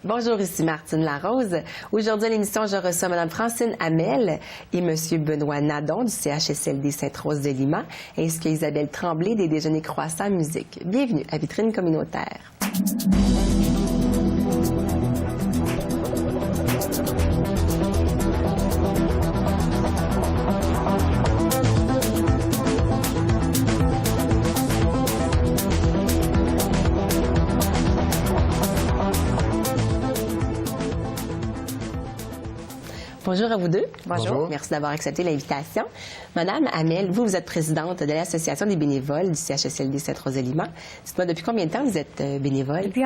Bonjour, ici Martine Larose. Aujourd'hui à l'émission, je reçois Mme Francine Hamel et M. Benoît Nadon du CHSLD Sainte-Rose-de-Lima, ainsi qu'Isabelle Tremblay des Déjeuners Croissants Musique. Bienvenue à Vitrine communautaire. Bonjour à vous deux. Bonjour. Merci d'avoir accepté l'invitation. Madame Hamel, vous êtes présidente de l'Association des bénévoles du CHSLD Sainte-Rose-de-Lima. Dites-moi, depuis combien de temps vous êtes bénévole? Depuis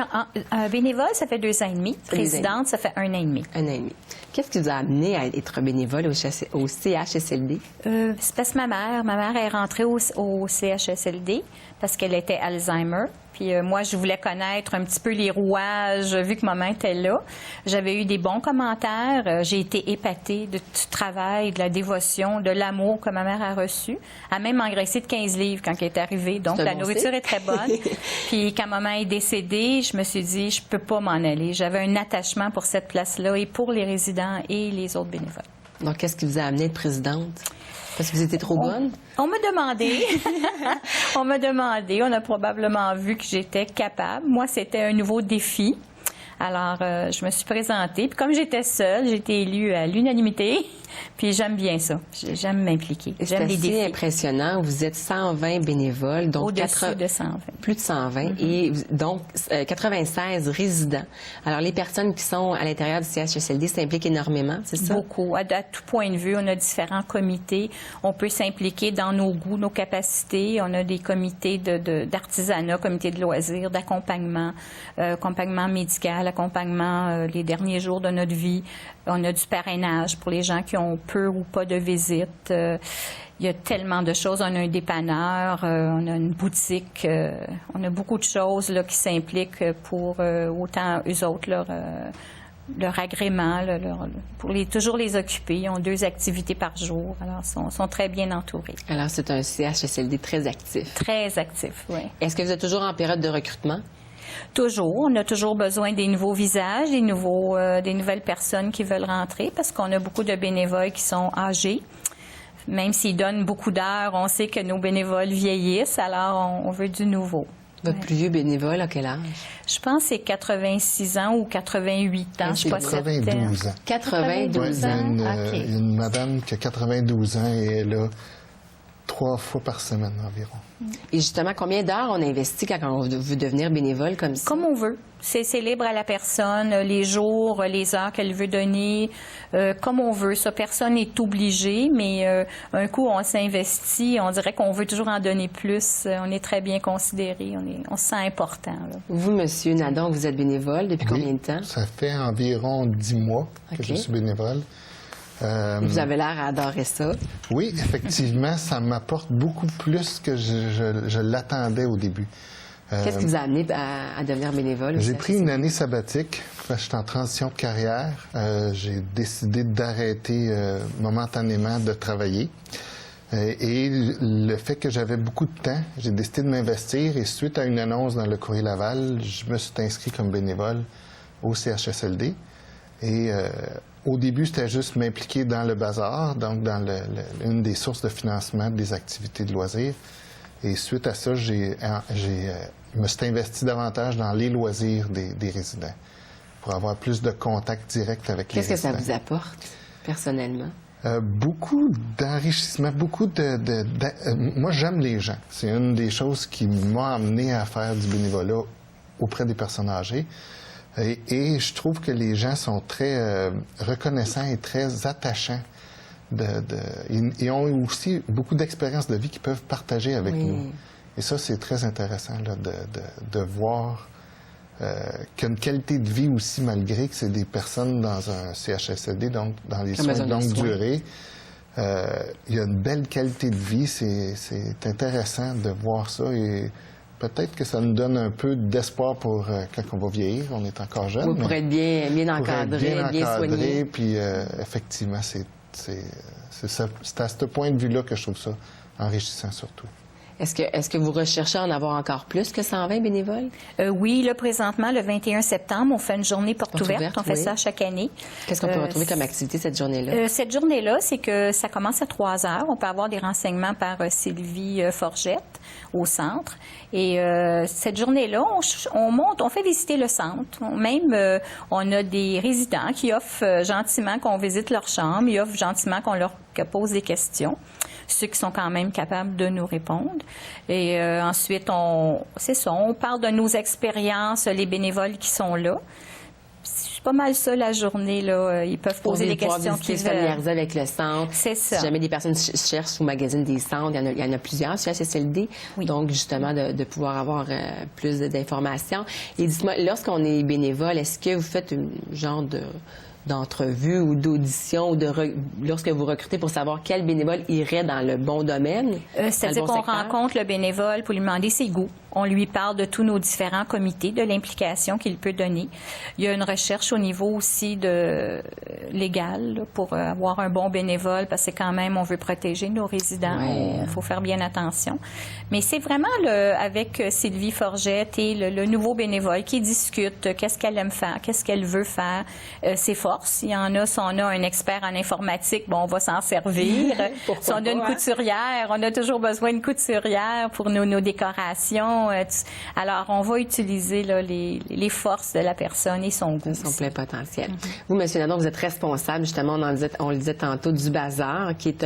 bénévole, ça fait 2 ans et demi. Présidente, ça fait 1 an et demi. 1 an et demi. Qu'est-ce qui vous a amené à être bénévole au CHSLD? C'est parce que ma mère est rentrée au CHSLD parce qu'elle était Alzheimer. Puis moi, je voulais connaître un petit peu les rouages, vu que maman était là. J'avais eu des bons commentaires. J'ai été épatée du travail, de la dévotion, de l'amour que ma mère a reçu. Elle a même engraissé de 15 livres quand elle est arrivée. Donc, la nourriture est très bonne. Puis quand maman est décédée, je me suis dit, je peux pas m'en aller. J'avais un attachement pour cette place-là et pour les résidents et les autres bénévoles. Donc, qu'est-ce qui vous a amené à être présidente? Parce que vous étiez trop bonne? On m'a demandé. On a probablement vu que j'étais capable. Moi, c'était un nouveau défi. Alors, je me suis présentée. Puis comme j'étais seule, j'ai été élue à l'unanimité. Puis j'aime bien ça. J'aime m'impliquer. J'aime les défis. C'est assez impressionnant. Vous êtes 120 bénévoles. Donc au-dessus de 120. Plus de 120. Et donc, 96 résidents. Alors, les personnes qui sont à l'intérieur du CHSLD s'impliquent énormément, c'est ça? Beaucoup. À tout point de vue, on a différents comités. On peut s'impliquer dans nos goûts, nos capacités. On a des comités d'artisanat, comités de loisirs, d'accompagnement, accompagnement médical, accompagnement les derniers jours de notre vie. On a du parrainage pour les gens qui ont peu ou pas de visites. Il y a tellement de choses. On a un dépanneur, on a une boutique. On a beaucoup de choses là, qui s'impliquent pour autant eux autres, leur agrément, pour toujours les occuper. Ils ont 2 activités par jour. Alors, ils sont très bien entourés. Alors, c'est un CHSLD très actif. Très actif, oui. Est-ce que vous êtes toujours en période de recrutement? Toujours. On a toujours besoin des nouveaux visages, des nouvelles personnes qui veulent rentrer parce qu'on a beaucoup de bénévoles qui sont âgés. Même s'ils donnent beaucoup d'heures, on sait que nos bénévoles vieillissent, alors on veut du nouveau. Votre plus vieux bénévole, à quel âge? Je pense que c'est 86 ans ou 88 ans. Je suis pas 92 ans. 92 ans. Il y a une madame qui a 92 ans et elle a 3 fois par semaine environ. Et justement, combien d'heures on investit quand on veut devenir bénévole comme ça? Comme on veut. C'est libre à la personne, les jours, les heures qu'elle veut donner, comme on veut. Ça, personne n'est obligé, mais un coup, on s'investit, on dirait qu'on veut toujours en donner plus. On est très bien considéré, on se sent important. Là. Vous, M. Nadon, vous êtes bénévole depuis combien de temps? Ça fait environ 10 mois que je suis bénévole. Vous avez l'air à adorer ça. Oui, effectivement, ça m'apporte beaucoup plus que je l'attendais au début. Qu'est-ce qui vous a amené à devenir bénévole? J'ai pris une année sabbatique. Je suis en transition de carrière. J'ai décidé d'arrêter momentanément de travailler. Et le fait que j'avais beaucoup de temps, j'ai décidé de m'investir. Et suite à une annonce dans le Courrier Laval, je me suis inscrit comme bénévole au CHSLD. Et au début, c'était juste m'impliquer dans le bazar, donc dans une des sources de financement des activités de loisirs. Et suite à ça, je me suis investi davantage dans les loisirs des résidents pour avoir plus de contact direct avec les résidents. Qu'est-ce que ça vous apporte, personnellement? Beaucoup d'enrichissement, moi, j'aime les gens. C'est une des choses qui m'a amené à faire du bénévolat auprès des personnes âgées. Et je trouve que les gens sont très reconnaissants et très attachants. Ils ont aussi beaucoup d'expériences de vie qu'ils peuvent partager avec nous. Et ça, c'est très intéressant là, de voir qu'il y a une qualité de vie aussi, malgré que c'est des personnes dans un CHSLD, donc dans les soins de longue durée. Il y a une belle qualité de vie. C'est intéressant de voir ça. Et peut-être que ça nous donne un peu d'espoir pour quand on va vieillir. On est encore jeune. Oui, pour être bien encadré, bien soigné. Puis effectivement, c'est à ce point de vue-là que je trouve ça enrichissant surtout. Est-ce que vous recherchez à en avoir encore plus que 120 bénévoles? Oui, là, présentement, le 21 septembre, on fait une journée porte ouverte. On fait ça chaque année. Qu'est-ce qu'on peut retrouver comme activité cette journée-là? Cette journée-là, c'est que ça commence à 3 heures. On peut avoir des renseignements par Sylvie Forgette au centre. Et cette journée-là, on fait visiter le centre. Même, on a des résidents qui offrent gentiment qu'on visite leur chambre. Ils offrent gentiment qu'on leur pose des questions. Ceux qui sont quand même capables de nous répondre. Et ensuite, on parle de nos expériences, les bénévoles qui sont là. C'est pas mal ça, la journée, là. Ils peuvent poser des questions qu'ils veulent. Familiariser avec le centre. C'est ça. Si jamais des personnes cherchent ou magasinent des centres, il y en a plusieurs sur HSLD. Oui. Donc, justement, de pouvoir avoir plus d'informations. Et dites-moi, lorsqu'on est bénévole, est-ce que vous faites un genre d'entrevue ou d'audition ou lorsque vous recrutez pour savoir quel bénévole irait dans le bon domaine? C'est-à-dire qu'on rencontre le bénévole pour lui demander ses goûts. On lui parle de tous nos différents comités, de l'implication qu'il peut donner. Il y a une recherche au niveau aussi légal pour avoir un bon bénévole, parce que quand même, on veut protéger nos résidents. Il faut faire bien attention. Mais c'est vraiment avec Sylvie Forgette et le nouveau bénévole qui discute qu'est-ce qu'elle aime faire, qu'est-ce qu'elle veut faire, ses forces. Il y en a, si on a un expert en informatique, bon, on va s'en servir. Si on a une couturière, on a toujours besoin d'une couturière pour nos décorations. Alors, on va utiliser là, les forces de la personne et son goût. Son plein potentiel. Vous, M. Nadon, vous êtes responsable, justement, on le disait tantôt, du Bazar, qui est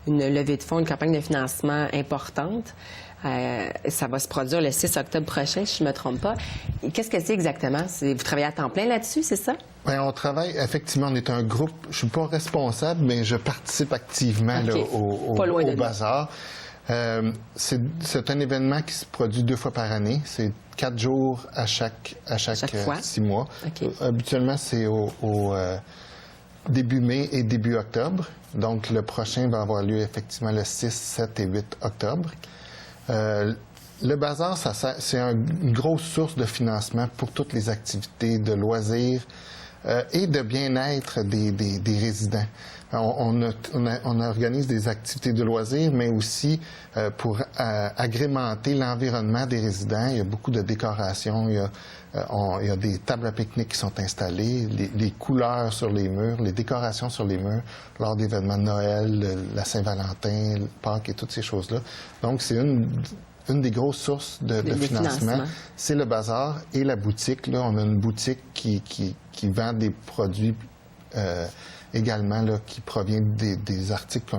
une levée de fonds, une campagne de financement importante. Ça va se produire le 6 octobre prochain, si je ne me trompe pas. Qu'est-ce que c'est exactement? Vous travaillez à temps plein là-dessus, c'est ça? Bien, on travaille, effectivement, on est un groupe, je ne suis pas responsable, mais je participe activement là, au Bazar. C'est un événement qui se produit 2 fois par année. C'est 4 jours à chaque 6 mois. Okay. Habituellement, c'est au début mai et début octobre. Donc, le prochain va avoir lieu effectivement le 6, 7 et 8 octobre. Le Bazar, c'est une grosse source de financement pour toutes les activités de loisirs et de bien-être des résidents. On organise des activités de loisirs, mais aussi pour agrémenter l'environnement des résidents. Il y a beaucoup de décorations. Il y a des tables à pique-nique qui sont installées, les couleurs sur les murs, les décorations sur les murs lors d'événements de Noël, la Saint-Valentin, le Pâques et toutes ces choses-là. Donc, c'est une des grosses sources de financement. C'est le Bazar et la boutique. Là, on a une boutique qui vend des produits également là, qui proviennent des articles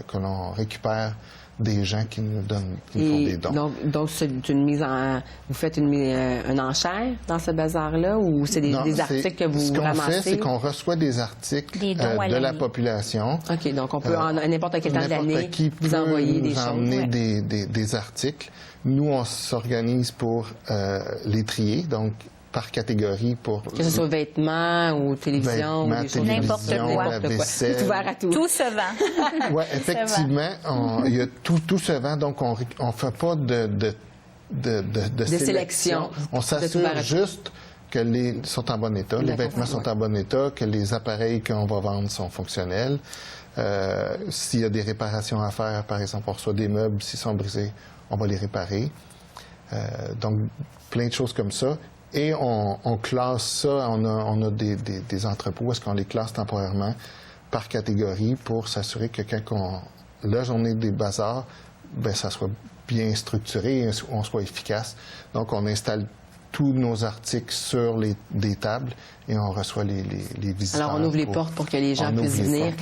que l'on récupère des gens qui nous font des dons. Donc c'est vous faites une enchère dans ce bazar-là ou c'est des articles que vous ramassez? Ce qu'on fait, c'est qu'on reçoit des articles de la population. OK, donc on peut, à n'importe quel temps de l'année, vous envoyer des choses. Emmener des articles. Nous, on s'organise pour les trier, donc par catégorie pour... Que ce soit vêtements ou télévision ou des choses. N'importe quoi. La vaisselle. C'est ouvert à tout. Tout se vend. Oui, effectivement, il y a tout se vend, donc on ne fait pas de sélection. On s'assure juste que sont en bon état, les vêtements sont en bon état, que les appareils qu'on va vendre sont fonctionnels. S'il y a des réparations à faire, par exemple, on reçoit des meubles, s'ils sont brisés, on va les réparer. Donc, plein de choses comme ça. Et on classe ça, on a des entrepôts où est-ce qu'on les classe temporairement par catégorie pour s'assurer que quand la journée des bazars, ça soit bien structuré et on soit efficace. Donc, on installe tous nos articles sur des tables et on reçoit les visiteurs. Alors, on ouvre les portes pour que les gens puissent venir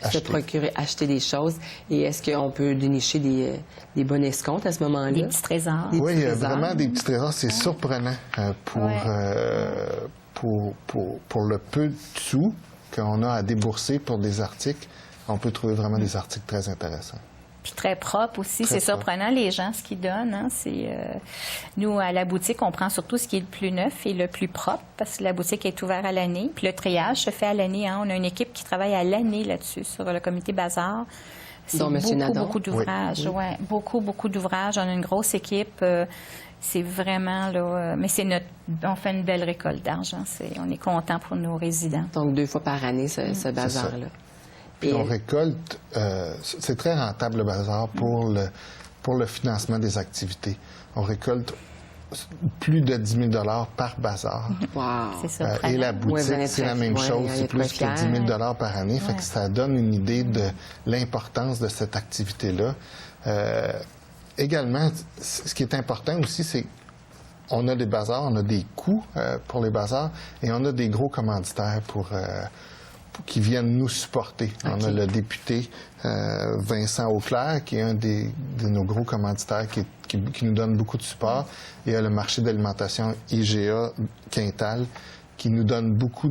se procurer, acheter des choses. Et est-ce qu'on peut dénicher des bons escomptes à ce moment-là? Des petits trésors. Oui, il y a vraiment des petits trésors. C'est surprenant pour le peu de sous qu'on a à débourser pour des articles. On peut trouver vraiment des articles très intéressants. Puis très propre aussi. C'est surprenant, les gens, ce qu'ils donnent. Hein. Nous, à la boutique, on prend surtout ce qui est le plus neuf et le plus propre parce que la boutique est ouverte à l'année. Puis le triage se fait à l'année. Hein. On a une équipe qui travaille à l'année là-dessus, sur le comité Bazar. C'est beaucoup d'ouvrages. Oui. Ouais, beaucoup d'ouvrages. On a une grosse équipe. C'est vraiment, là... mais on fait une belle récolte d'argent. On est content pour nos résidents. Donc, 2 fois par année, ce bazar-là. Puis on récolte, c'est très rentable le bazar pour pour le financement des activités. On récolte plus de 10 000 $ par bazar. Wow. C'est ça. Et la boutique, c'est la même chose, c'est plus que 10 000 $ par année. Fait que ça donne une idée de l'importance de cette activité-là. Également, ce qui est important aussi, c'est on a des bazars, on a des coûts pour les bazars et on a des gros commanditaires qui viennent nous supporter. Okay. On a le député Vincent Auclair, qui est un de nos gros commanditaires qui nous donne beaucoup de support. Et il y a le marché d'alimentation IGA Quintal qui nous donne beaucoup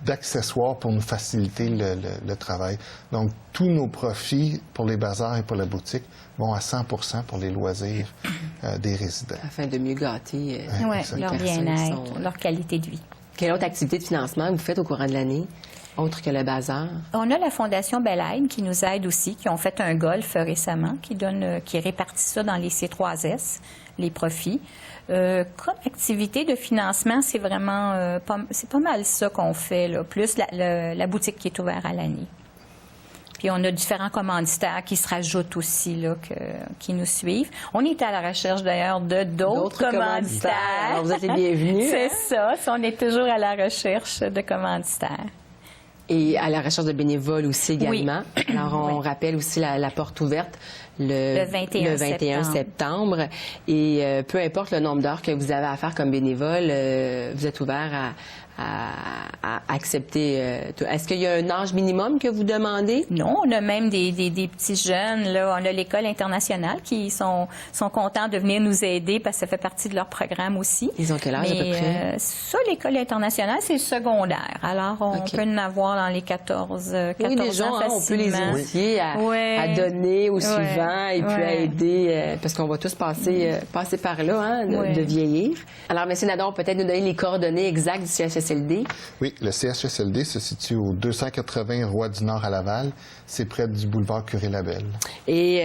d'accessoires pour nous faciliter le travail. Donc, tous nos profits pour les bazars et pour la boutique vont à 100% pour les loisirs des résidents. Afin de mieux gâter leur bien-être, leur qualité de vie. Quelle autre activité de financement vous faites au courant de l'année, autre que le bazar? On a la Fondation Belle-Aide qui nous aide aussi, qui ont fait un golf récemment, qui répartit ça dans les C3S, les profits. Comme activité de financement, c'est vraiment c'est pas mal ça qu'on fait, là, plus la boutique qui est ouverte à l'année. Puis on a différents commanditaires qui se rajoutent aussi, là, qui nous suivent. On est à la recherche d'ailleurs d'autres commanditaires. Alors, vous êtes les bienvenus. C'est ça, on est toujours à la recherche de commanditaires. Et à la recherche de bénévoles aussi également. Oui. Alors, on rappelle aussi la porte ouverte le 21 septembre. Et peu importe le nombre d'heures que vous avez à faire comme bénévole, vous êtes ouvert à accepter. Est-ce qu'il y a un âge minimum que vous demandez? Non, on a même des petits jeunes. Là, on a l'École internationale qui sont contents de venir nous aider parce que ça fait partie de leur programme aussi. Ils ont quel âge à peu près? Ça, l'École internationale, c'est secondaire. Alors, on peut en avoir dans les 14 oui, des gens, ans on peut les initier à donner au suivant et puis à aider, parce qu'on va tous passer par là, de vieillir. Alors, M. Nadon, peut-être nous donner les coordonnées exactes du CHSLD? Oui, le CHSLD se situe au 280 Roi du Nord à Laval. C'est près du boulevard Curé-Labelle. Et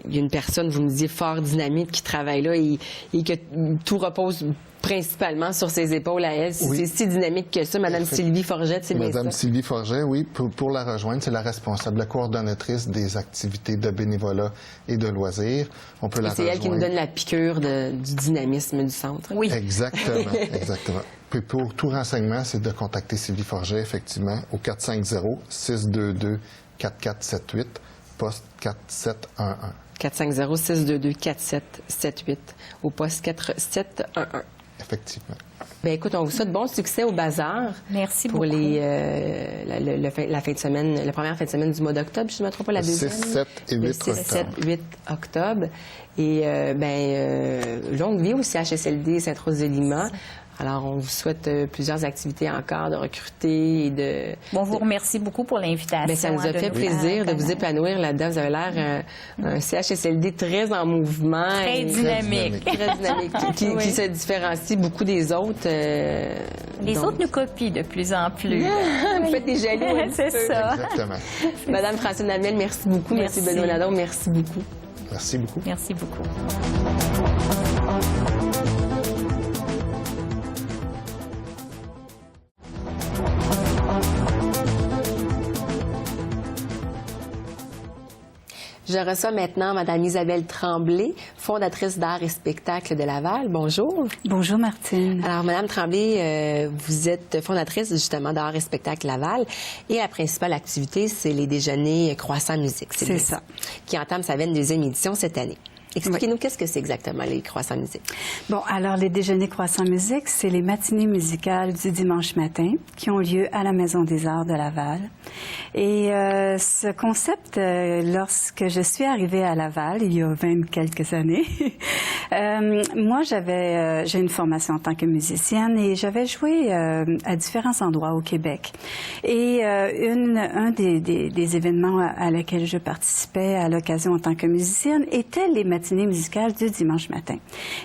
il y a une personne, vous me disiez, fort dynamique qui travaille là et que tout repose principalement sur ses épaules à elle. Oui. C'est si dynamique que ça. Mme Sylvie Forget, c'est bien ça? Mme Sylvie Forget, oui. Pour la rejoindre, c'est la responsable, la coordonnatrice des activités de bénévolat et de loisirs. On peut la rejoindre. C'est elle qui nous donne la piqûre du dynamisme du centre. Oui. Exactement, exactement. Puis pour tout renseignement, c'est de contacter Sylvie Forget, effectivement, au 450-622-4478, poste 4711. 450-622-4778, au poste 4711. Effectivement. Bien, écoute, on vous souhaite bon succès au bazar. Merci pour beaucoup. La fin de semaine, la première fin de semaine du mois d'octobre, je ne me trompe pas, la deuxième. 6, 7 et 8 octobre. 6, 7, 8 octobre. Et, longue vie au CHSLD Sainte-Rose-de-Lima. Alors, on vous souhaite plusieurs activités encore, de recruter et de... Bon, on vous remercie beaucoup pour l'invitation. Bien, ça nous a fait plaisir de vous épanouir là-dedans. Vous avez l'air un CHSLD très en mouvement. Très dynamique. Très dynamique, qui se différencie beaucoup des autres. Les autres nous copient de plus en plus. Vous faites des jaloux. C'est ça. Exactement. Madame Francine Amel, merci beaucoup. Merci Benoît Nadon, merci beaucoup. Merci beaucoup. Merci beaucoup. Je reçois maintenant Mme Isabelle Tremblay, fondatrice d'Art et Spectacle de Laval. Bonjour. Bonjour, Martine. Alors, Mme Tremblay, vous êtes fondatrice justement d'Art et Spectacle Laval et la principale activité, c'est les déjeuners Croissant Musique. C'est ça. Qui entame sa 22e édition cette année. Expliquez-nous, qu'est-ce que c'est exactement les Croissants Musique? Bon, alors les déjeuners Croissants Musique, c'est les matinées musicales du dimanche matin qui ont lieu à la Maison des Arts de Laval. Et ce concept, lorsque je suis arrivée à Laval, il y a 20 quelques années, moi j'ai une formation en tant que musicienne et j'avais joué à différents endroits au Québec. Et un des événements à lesquels je participais à l'occasion en tant que musicienne était les matinées musicale du dimanche matin.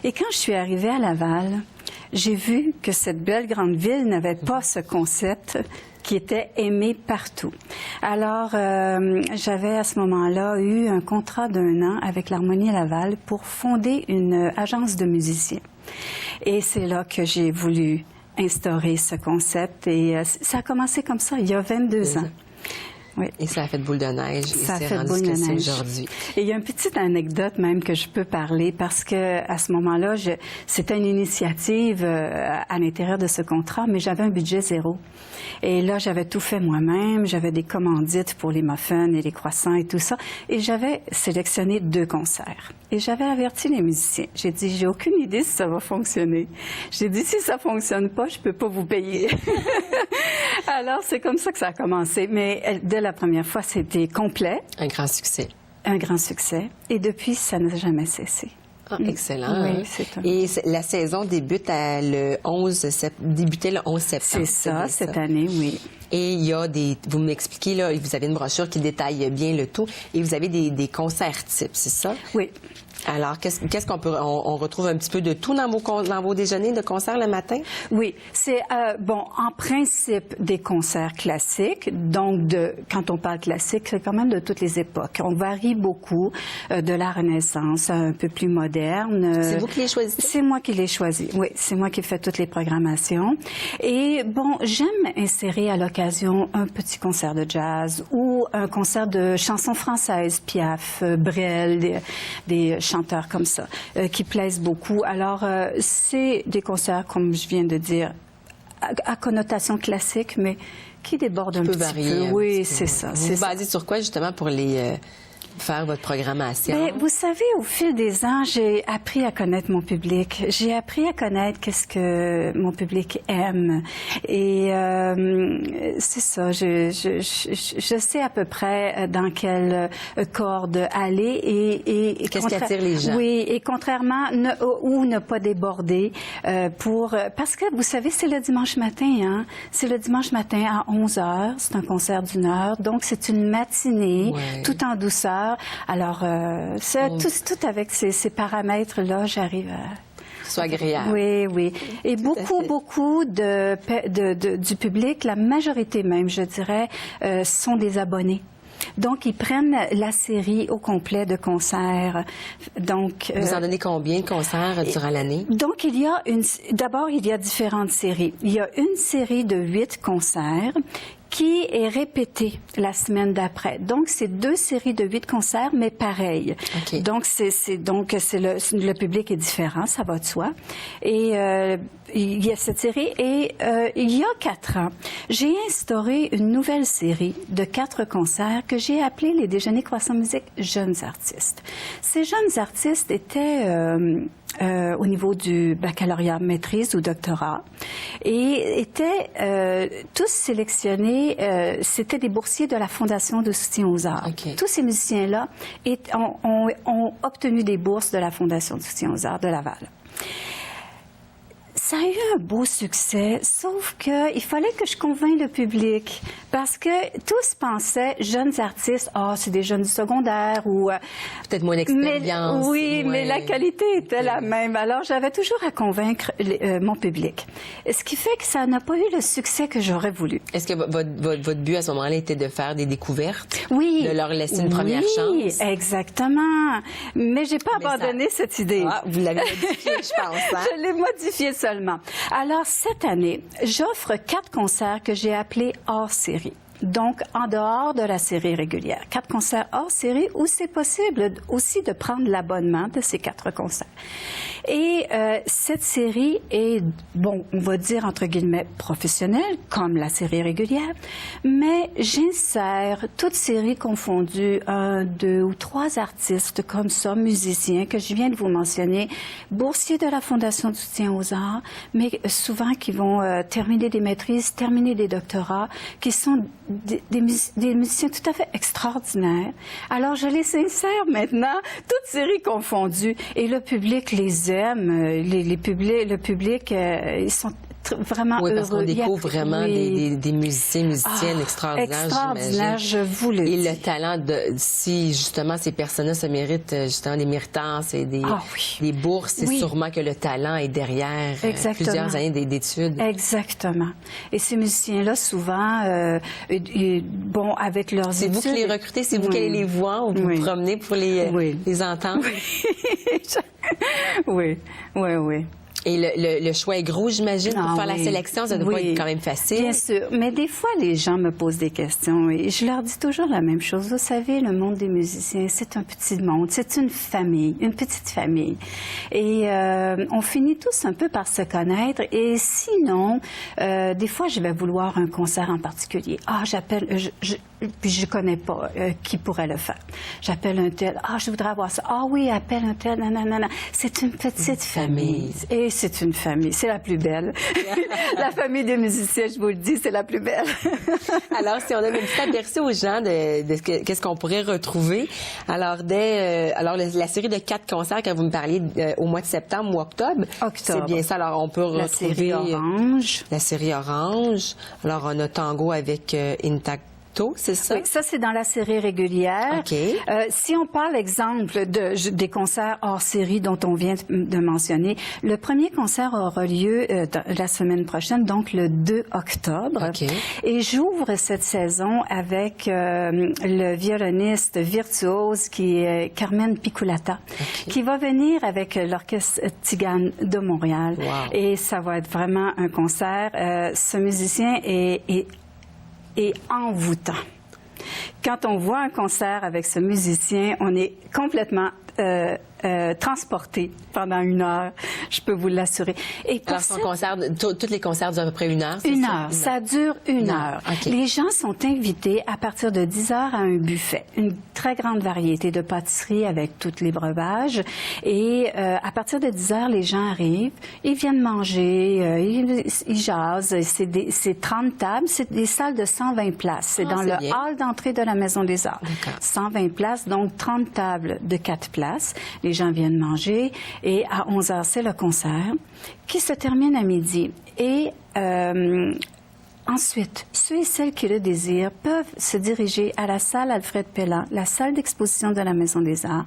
Et quand je suis arrivée à Laval, j'ai vu que cette belle grande ville n'avait pas ce concept qui était aimé partout. Alors, j'avais à ce moment-là eu un contrat d'1 an avec l'Harmonie Laval pour fonder une agence de musiciens. Et c'est là que j'ai voulu instaurer ce concept et ça a commencé comme ça, il y a 22 ans. oui. Et ça a fait boule de neige. Ça a et c'est fait rendu boule ce que de c'est neige. aujourd'hui. Et il y a une petite anecdote même que je peux parler parce que à ce moment-là, c'était une initiative à l'intérieur de ce contrat, mais j'avais un budget zéro. Et là, j'avais tout fait moi-même. J'avais des commandites pour les muffins et les croissants et tout ça. Et j'avais sélectionné 2 concerts. Et j'avais averti les musiciens. J'ai dit, j'ai aucune idée si ça va fonctionner. J'ai dit, si ça fonctionne pas, je peux pas vous payer. Alors, c'est comme ça que ça a commencé. Mais dès la première fois, c'était complet. Un grand succès. Un grand succès. Et depuis, ça n'a jamais cessé. Ah, excellent. Oui, hein? c'est un... Et la saison débute débutait le 11 septembre. C'est ça, bien cette année, oui. Et il y a vous m'expliquez, là, vous avez une brochure qui détaille bien le tout, et vous avez des concerts types, c'est ça? Oui. Alors, qu'est-ce qu'on peut... On retrouve un petit peu de tout dans vos déjeuners de concerts le matin? Oui, c'est, en principe, des concerts classiques. Donc, quand on parle classique, c'est quand même de toutes les époques. On varie beaucoup de la Renaissance à un peu plus moderne. C'est vous qui les choisissez? C'est moi qui les choisis, oui. C'est moi qui fais toutes les programmations. Et bon, j'aime insérer à l'occasion un petit concert de jazz ou un concert de chansons françaises, Piaf, Brel, des chanteurs comme ça, qui plaisent beaucoup. Alors, c'est des concerts, comme je viens de dire, à connotation classique, mais qui débordent un petit peu. Oui, c'est ça. Vous vous basez sur quoi, justement, pour faire votre programmation? Bien, vous savez, au fil des ans, j'ai appris à connaître mon public. J'ai appris à connaître qu'est-ce que mon public aime. Et c'est ça, je sais à peu près dans quelle corde aller et qu'est-ce qui attire les gens? Oui, et contrairement, ne pas déborder parce que, vous savez, c'est le dimanche matin, hein? C'est le dimanche matin à 11h. C'est un concert d'1 heure. Donc, c'est une matinée, tout en douceur. Alors, tout avec ces paramètres-là, j'arrive à... Soit agréable. Oui, oui. Et beaucoup du public, la majorité même, je dirais, sont des abonnés. Donc, ils prennent la série au complet de concerts. Donc, vous en donnez combien de concerts durant l'année? Donc, d'abord, il y a différentes séries. Il y a une série de 8 concerts qui est répétée la semaine d'après. Donc, c'est 2 séries de 8 concerts, mais pareilles. Okay. Donc, le public est différent, ça va de soi. Et il y a cette série. Et il y a 4 ans, j'ai instauré une nouvelle série de 4 concerts que j'ai appelée les Déjeuners Croissant Musique Jeunes Artistes. Ces jeunes artistes étaient... au niveau du baccalauréat, maîtrise ou doctorat, et étaient tous sélectionnés, c'était des boursiers de la Fondation de soutien aux arts. Okay. Tous ces musiciens-là ont obtenu des bourses de la Fondation de soutien aux arts de Laval. Ça a eu un beau succès, sauf qu'il fallait que je convainque le public parce que tous pensaient, jeunes artistes, c'est des jeunes du secondaire ou... Peut-être moins d'expérience. Oui, mais la qualité était la même. Alors, j'avais toujours à convaincre mon public. Ce qui fait que ça n'a pas eu le succès que j'aurais voulu. Est-ce que votre but à ce moment-là était de faire des découvertes? Oui. De leur laisser une première chance? Oui, exactement. Mais j'ai pas abandonné cette idée. Vous l'avez modifiée, je pense. Hein? Je l'ai modifiée seulement. Alors, cette année, j'offre 4 concerts que j'ai appelés hors série. Donc, en dehors de la série régulière. 4 concerts hors série où c'est possible aussi de prendre l'abonnement de ces 4 concerts. Et cette série est, on va dire entre guillemets professionnelle, comme la série régulière, mais j'insère toutes séries confondues, 1, 2 ou 3 artistes comme ça, musiciens que je viens de vous mentionner, boursiers de la Fondation de soutien aux arts, mais souvent qui vont terminer des maîtrises, terminer des doctorats, qui sont des musiciens tout à fait extraordinaires. Alors, je les insère maintenant, toutes séries confondues, et le public les aime. Le public, ils sont vraiment heureux. Oui, parce qu'on découvre vraiment des musiciens, musiciennes extraordinaires. Extraordinaires, je vous le dis. Et le talent si justement ces personnes-là se méritent justement des méritances et des bourses, c'est sûrement que le talent est derrière plusieurs années d'études. Exactement. Et ces musiciens-là, souvent, avec leurs études... C'est vous qui les recrutez, c'est vous qui allez les voir ou vous vous promenez pour les entendre? Oui. Oui. Et le choix est gros, j'imagine, pour faire la sélection. Ça doit pas être quand même facile. Bien sûr. Mais des fois, les gens me posent des questions et je leur dis toujours la même chose. Vous savez, le monde des musiciens, c'est un petit monde. C'est une famille, une petite famille. Et on finit tous un peu par se connaître. Et sinon, des fois, je vais vouloir un concert en particulier. Ah, j'appelle... Puis je connais pas qui pourrait le faire. J'appelle un tel. Ah, je voudrais avoir ça. Ah oui, appelle un tel. Nanana. C'est une petite famille. Et c'est une famille. C'est la plus belle. La famille des musiciens, je vous le dis, c'est la plus belle. Alors, si on donne un petit aperçu aux gens de qu'est-ce qu'on pourrait retrouver. Alors, la série de 4 concerts que vous me parliez au mois de septembre ou octobre. C'est bien ça. Alors, on peut retrouver... La série Orange. La série Orange. Alors, on a Tango avec Intacto, c'est ça? Oui, ça, c'est dans la série régulière. OK. Si on parle, exemple, des concerts hors série dont on vient de mentionner, le premier concert aura lieu la semaine prochaine, donc le 2 octobre. OK. Et j'ouvre cette saison avec le violoniste virtuose qui est Carmen Piculata, qui va venir avec l'Orchestre Tzigane de Montréal. Wow. Et ça va être vraiment un concert. Ce musicien est envoûtant. Quand on voit un concert avec ce musicien, on est complètement transporté pendant 1 heure, je peux vous l'assurer. Et alors, son concert, tous les concerts durent à peu près 1 heure, c'est 1 ça? heure. Ça dure 1 heure. Okay. Les gens sont invités à partir de 10 heures à un buffet. Une très grande variété de pâtisseries avec tous les breuvages. Et à partir de 10 heures, les gens arrivent, ils viennent manger, ils jasent. C'est 30 tables, c'est des salles de 120 places. C'est dans le hall d'entrée de la Maison des Arts. 120 places, donc 30 tables de 4 places. Les gens viennent manger et à 11 heures, c'est le concert qui se termine à midi. Et ensuite, ceux et celles qui le désirent peuvent se diriger à la salle Alfred Pellan, la salle d'exposition de la Maison des Arts.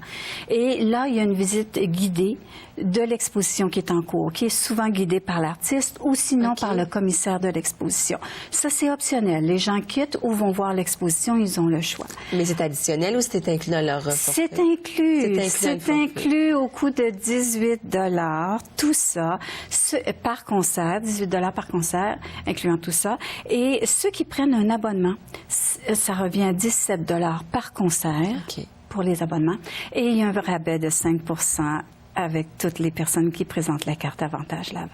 Et là, il y a une visite guidée de l'exposition qui est en cours, qui est souvent guidée par l'artiste ou sinon par le commissaire de l'exposition. Ça, c'est optionnel. Les gens quittent ou vont voir l'exposition, ils ont le choix. Mais c'est additionnel ou c'est inclus dans leur forfait? C'est inclus. C'est inclus au coût de 18 $. Tout ça, par concert, 18 $ par concert, incluant tout ça. Et ceux qui prennent un abonnement, ça revient à 17 $ par concert pour les abonnements. Et il y a un rabais de 5 % avec toutes les personnes qui présentent la carte Avantage Laval.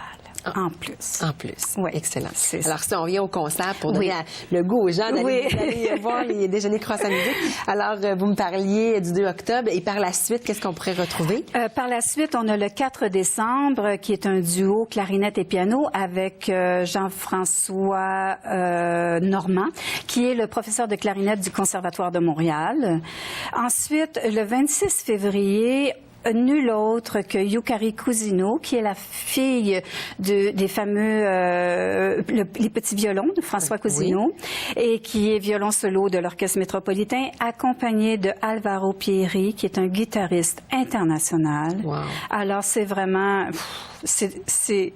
En plus. En plus. Oui. Excellent. Ça. Alors, si on vient au concert pour donner le goût aux gens d'aller voir les déjeuners croissants musique. Alors, vous me parliez du 2 octobre et par la suite, qu'est-ce qu'on pourrait retrouver? Par la suite, on a le 4 décembre qui est un duo clarinette et piano avec Jean-François Normand, qui est le professeur de clarinette du Conservatoire de Montréal. Ensuite, le 26 février, nul autre que Yukari Cousino, qui est la fille des fameux les petits violons de François Cousino, et qui est violon solo de l'Orchestre métropolitain, accompagné de Alvaro Pieri, qui est un guitariste international. Wow. Alors, c'est vraiment... C'est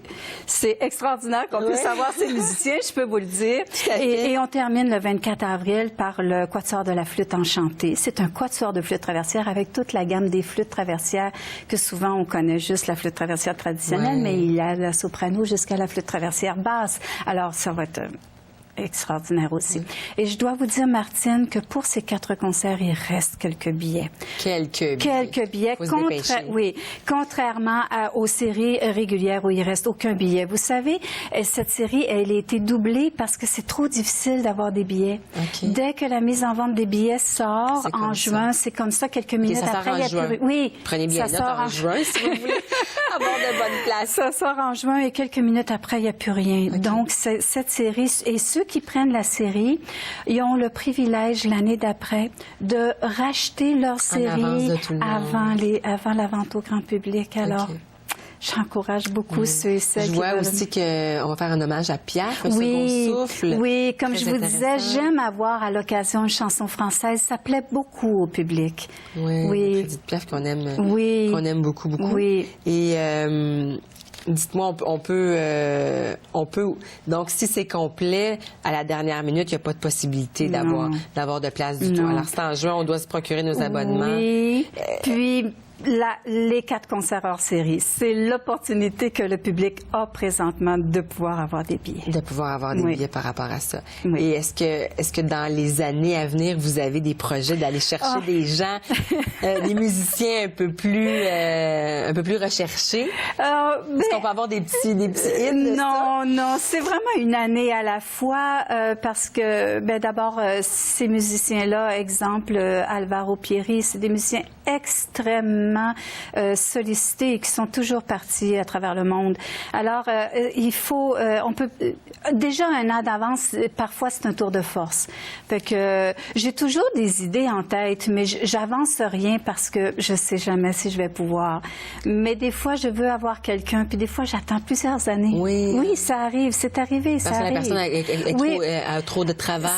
extraordinaire qu'on puisse avoir ces musiciens, je peux vous le dire. Et on termine le 24 avril par le Quatuor de la flûte enchantée. C'est un quatuor de flûte traversière avec toute la gamme des flûtes traversières que souvent on connaît juste la flûte traversière traditionnelle, mais il y a la soprano jusqu'à la flûte traversière basse. Alors, ça va être extraordinaire aussi. Et je dois vous dire, Martine, que pour ces 4 concerts, il reste quelques billets. Quelques billets. Contrairement aux séries régulières où il reste aucun billet. Vous savez, cette série, elle a été doublée parce que c'est trop difficile d'avoir des billets. Dès que la mise en vente des billets sort en juin, c'est comme ça, quelques minutes après. Il y a plus... Oui. Prenez bien note en juin, si vous voulez avoir de bonnes places. Ça sort en juin et quelques minutes après, il n'y a plus rien. Donc, cette série, et ceux qui prennent la série, ils ont le privilège l'année d'après de racheter leur série avant la vente au grand public. Alors, j'encourage beaucoup ceux et celles qui vois aussi qu'on va faire un hommage à Pierre, un second souffle. Oui, comme je vous disais, j'aime avoir à l'occasion une chanson française. Ça plaît beaucoup au public. Oui. Édith Piaf qu'on aime beaucoup. Oui. Et dites-moi, on peut donc si c'est complet à la dernière minute, il n'y a pas de possibilité d'avoir de place du tout. Alors c'est en juin, on doit se procurer nos abonnements. Oui. Puis les 4 concerts hors série, c'est l'opportunité que le public a présentement de pouvoir avoir des billets. De pouvoir avoir des billets par rapport à ça. Oui. Et est-ce que dans les années à venir, vous avez des projets d'aller chercher des gens, des musiciens un peu plus recherchés? Est-ce qu'on peut avoir des petits hits? Non, c'est vraiment une année à la fois parce que, d'abord, ces musiciens-là, exemple, Alvaro Pierri, c'est des musiciens extrêmement sollicités et qui sont toujours partis à travers le monde. Alors, il faut, on peut, déjà un an d'avance, parfois c'est un tour de force. Fait que j'ai toujours des idées en tête, mais j'avance rien parce que je sais jamais si je vais pouvoir. Mais des fois, je veux avoir quelqu'un, puis des fois, j'attends plusieurs années. Oui, ça arrive, c'est arrivé, parce que la personne a trop de travail.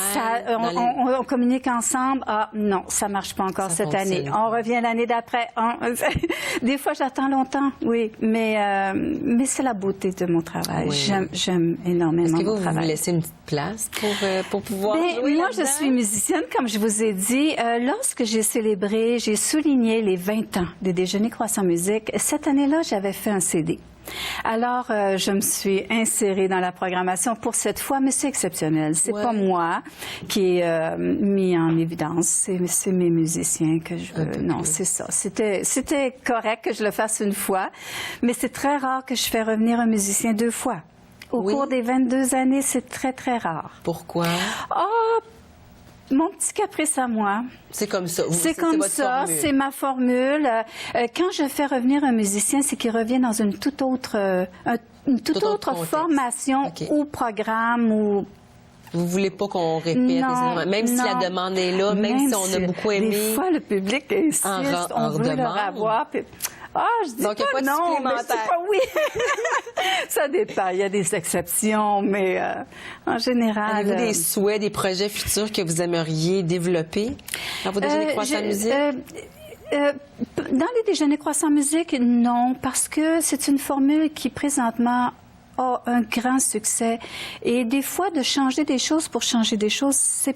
On communique ensemble. Ah non, ça marche pas encore cette année. On revient l'année d'après. Des fois, j'attends longtemps, oui, mais c'est la beauté de mon travail. Oui. J'aime énormément mon travail. Est-ce que vous laissez une petite place pour pouvoir jouer moi, je suis musicienne, comme je vous ai dit. Lorsque j'ai célébré, j'ai souligné les 20 ans des Déjeuners Croissant Musique. Cette année-là, j'avais fait un CD. Alors, je me suis insérée dans la programmation pour cette fois, mais c'est exceptionnel. C'est pas moi qui ai mis en évidence, c'est mes musiciens que je veux. Non, c'est ça. C'était correct que je le fasse une fois, mais c'est très rare que je fais revenir un musicien 2 fois. Au cours des 22 années, c'est très, très rare. Pourquoi? Mon petit caprice à moi. C'est comme ça. C'est comme ça. C'est ma formule. Quand je fais revenir un musicien, c'est qu'il revient dans une toute autre formation ou programme ou. Vous voulez pas qu'on répète, même si la demande est là, même si on a beaucoup aimé. Des fois, le public insiste, on veut leur avoir. Puis... je dis donc, pas non, mais c'est pas oui. Ça dépend. Il y a des exceptions, mais en général... Avez-vous des souhaits, des projets futurs que vous aimeriez développer dans vos Déjeuners Croissant Musique? Dans les Déjeuners Croissant Musique, non, parce que c'est une formule qui, présentement, a un grand succès. Et des fois, de changer des choses pour changer des choses, ça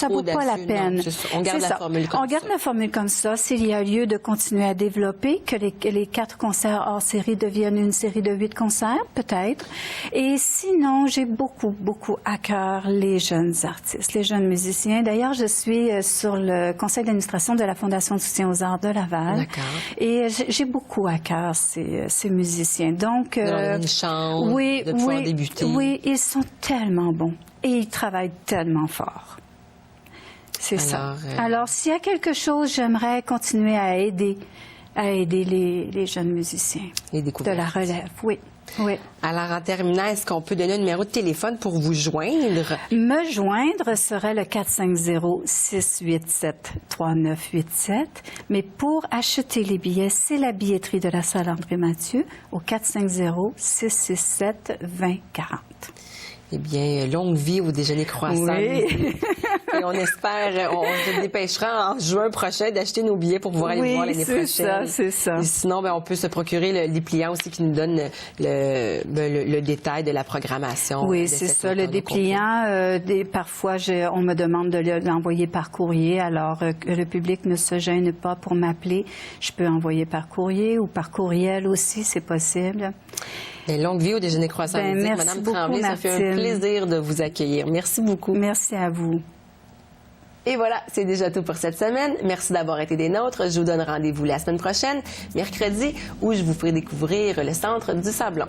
vaut pas la peine. Non, on garde la formule comme ça. On garde la formule comme ça. S'il y a lieu de continuer à développer, que les 4 concerts hors série deviennent une série de 8 concerts, peut-être. Et sinon, j'ai beaucoup à cœur les jeunes artistes, les jeunes musiciens. D'ailleurs, je suis sur le conseil d'administration de la Fondation de soutien aux arts de Laval. D'accord. Et j'ai beaucoup à cœur ces musiciens. Donc, de leur donner une chance. De pouvoir débuter. Oui, ils sont tellement bons et ils travaillent tellement fort. C'est ça. Alors, s'il y a quelque chose, j'aimerais continuer à aider les jeunes musiciens de la relève. Oui. Alors, en terminant, est-ce qu'on peut donner un numéro de téléphone pour vous joindre? Me joindre serait le 450-687-3987. Mais pour acheter les billets, c'est la billetterie de la salle André-Mathieu au 450-667-2040. Eh bien, longue vie au Déjeuner Croissant. Oui. Et on espère, on se dépêchera en juin prochain d'acheter nos billets pour pouvoir aller voir l'année prochaine. C'est ça. Et sinon, on peut se procurer le dépliant aussi qui nous donne le détail de la programmation. Oui, c'est ça. Le dépliant, parfois, on me demande de l'envoyer par courrier. Alors, que le public ne se gêne pas pour m'appeler. Je peux envoyer par courrier ou par courriel aussi, c'est possible. Bien, longue vie au Déjeuner Croissant Musique. Madame Tremblay, ça fait un plaisir de vous accueillir. Merci beaucoup. Merci à vous. Et voilà, c'est déjà tout pour cette semaine. Merci d'avoir été des nôtres. Je vous donne rendez-vous la semaine prochaine, mercredi, où je vous ferai découvrir le Centre du Sablon.